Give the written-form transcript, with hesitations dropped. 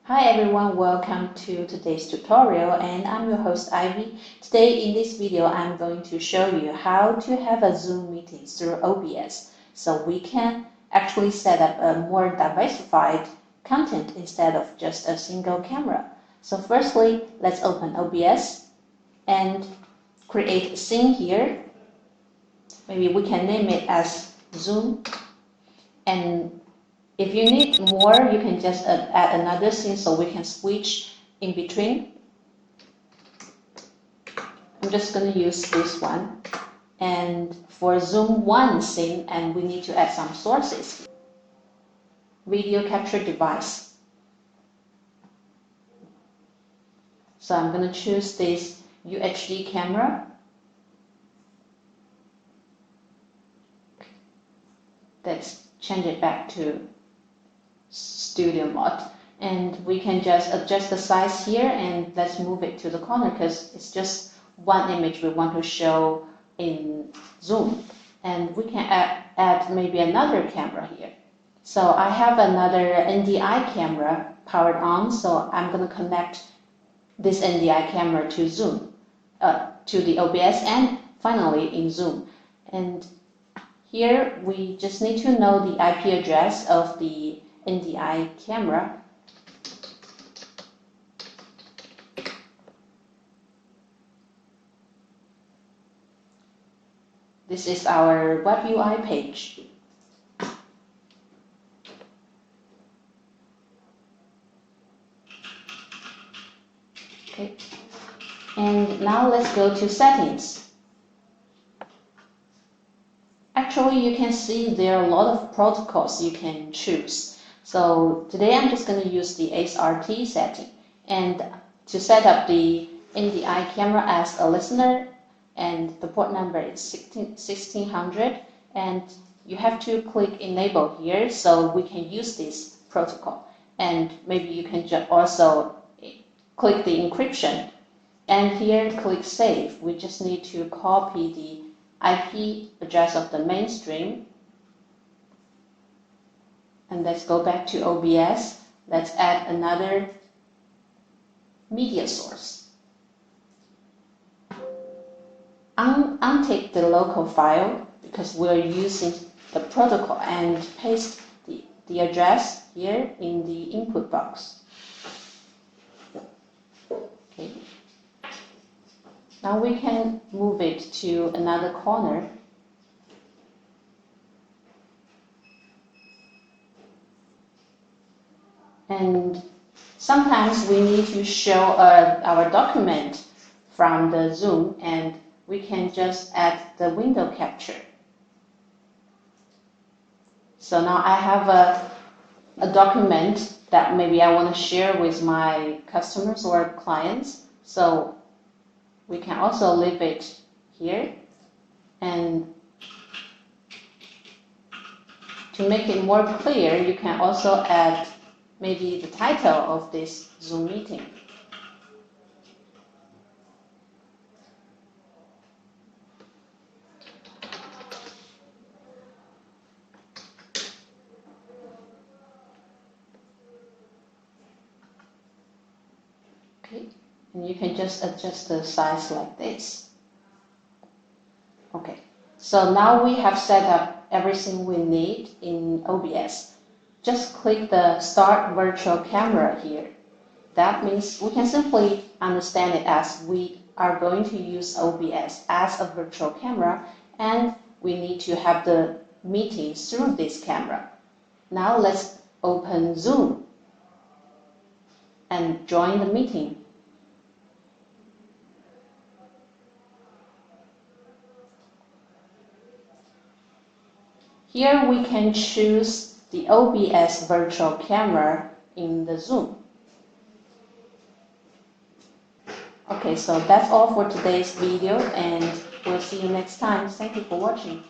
Hi everyone, welcome to today's tutorial, and I'm your host Ivy. Today in this video I'm going to show you how to have a Zoom meeting through OBS so we can actually set up a more diversified content instead of just a single camera. So firstly, let's open OBS and create a scene here. Maybe we can name it as Zoom, and if you need more, you can just add another scene so we can switch in between. I'm just going to use this one. And for Zoom 1 scene, and we need to add some sources. Video capture device. So I'm going to choose this UHD camera. Let's change it back to studio mode, and we can just adjust the size here, and let's move it to the corner because it's just one image we want to show in Zoom. And we can add maybe another camera here. So I have another NDI camera powered on, so I'm going to connect this NDI camera to Zoom, to the OBS, and finally in Zoom. And here we just need to know the IP address of the NDI camera. This is our web UI page. Okay, and now let's go to settings. Actually, you can see there are a lot of protocols you can choose. So today I'm just going to use the SRT setting, and to set up the NDI camera as a listener, and the port number is 1600, and you have to click enable here so we can use this protocol. And maybe you can also click the encryption, and here click save. We just need to copy the IP address of the mainstream. And let's go back to OBS. Let's add another media source. Untick the local file because we're using the protocol, and paste the address here in the input box. Okay. Now we can move it to another corner. And sometimes we need to show our document from the Zoom, and we can just add the window capture. So now I have a document that maybe I want to share with my customers or clients. So we can also leave it here, and to make it more clear, you can also add maybe the title of this Zoom meeting. Okay, and you can just adjust the size like this. Okay, so now we have set up everything we need in OBS. Just click the Start Virtual Camera here. That means we can simply understand it as we are going to use OBS as a virtual camera, and we need to have the meeting through this camera. Now let's open Zoom and join the meeting. Here we can choose the OBS virtual camera in the Zoom. Okay, so that's all for today's video, and we'll see you next time. Thank you for watching.